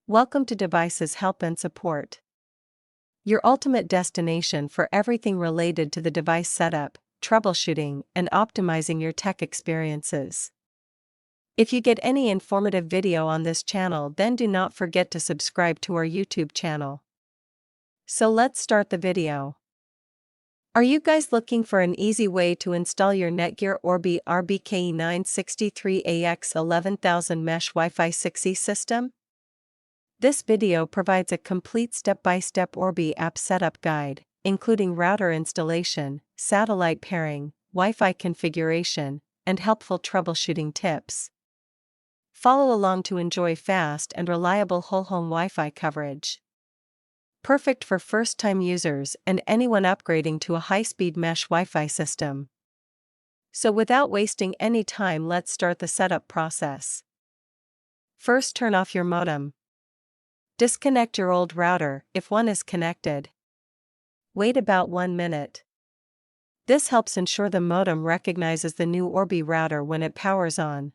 Welcome to Devices Help and Support, your ultimate destination for everything related to the device setup, troubleshooting, and optimizing your tech experiences. If you get any informative video on this channel, then do not forget to subscribe to our YouTube channel. So let's start the video. Are you guys looking for an easy way to install your NETGEAR Orbi RBKE963 AX11000 mesh Wi-Fi 6E system? This video provides a complete step-by-step Orbi app setup guide, including router installation, satellite pairing, Wi-Fi configuration, and helpful troubleshooting tips. Follow along to enjoy fast and reliable whole-home Wi-Fi coverage. Perfect for first-time users and anyone upgrading to a high-speed mesh Wi-Fi system. So without wasting any time, let's start the setup process. First, turn off your modem. Disconnect your old router if one is connected. Wait about 1 minute. This helps ensure the modem recognizes the new Orbi router when it powers on.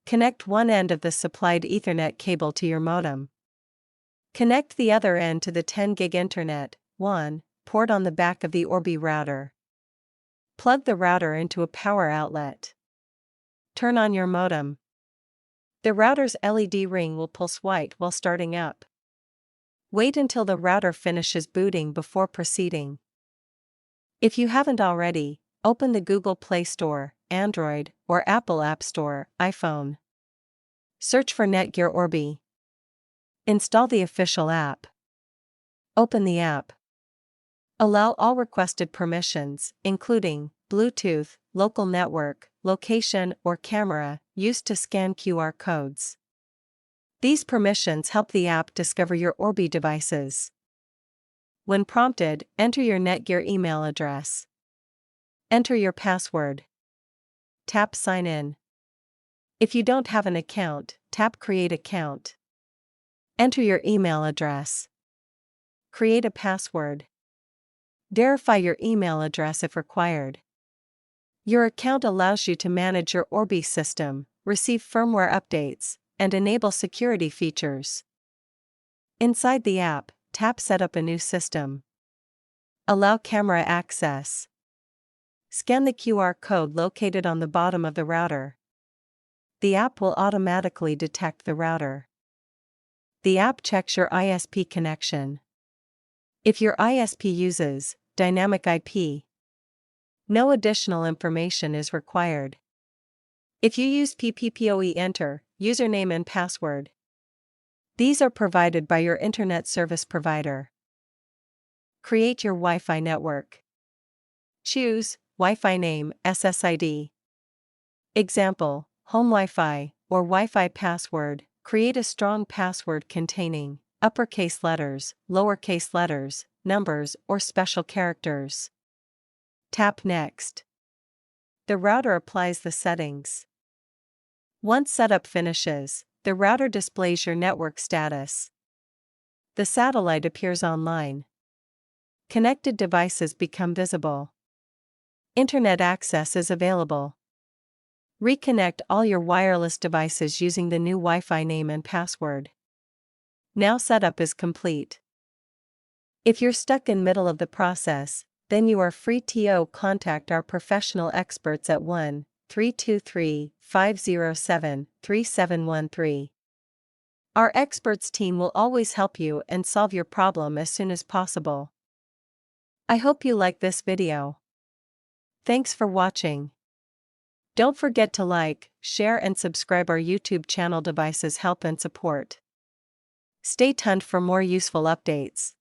Connect one end of the supplied Ethernet cable to your modem. Connect the other end to the 10 gig Internet port on the back of the Orbi router. Plug the router into a power outlet. Turn on your modem. The router's LED ring will pulse white while starting up. Wait until the router finishes booting before proceeding. If you haven't already, open the Google Play Store, Android, or Apple App Store, iPhone. Search for NETGEAR Orbi. Install the official app. Open the app. Allow all requested permissions, including Bluetooth, local network, location, or camera, used to scan QR codes. These permissions help the app discover your Orbi devices. When prompted, enter your NETGEAR email address. Enter your password. Tap Sign In. If you don't have an account, tap Create Account. Enter your email address. Create a password. Verify your email address if required. Your account allows you to manage your Orbi system, receive firmware updates, and enable security features. Inside the app, tap Set up a new system. Allow camera access. Scan the QR code located on the bottom of the router. The app will automatically detect the router. The app checks your ISP connection. If your ISP uses dynamic IP, no additional information is required. If you use PPPoE, enter username and password. These are provided by your internet service provider. Create your Wi-Fi network. Choose Wi-Fi name, SSID. Example, home Wi-Fi, or Wi-Fi password. Create a strong password containing uppercase letters, lowercase letters, numbers, or special characters. Tap Next. The router applies the settings. Once setup finishes, the router displays your network status. The satellite appears online. Connected devices become visible. Internet access is available. Reconnect all your wireless devices using the new Wi-Fi name and password. Now setup is complete. If you're stuck in middle of the process, then you are free to contact our professional experts at 1-323-507-3713. Our experts team will always help you and solve your problem as soon as possible. I hope you like this video. Thanks for watching. Don't forget to like, share and subscribe our YouTube channel Devices Help and Support. Stay tuned for more useful updates.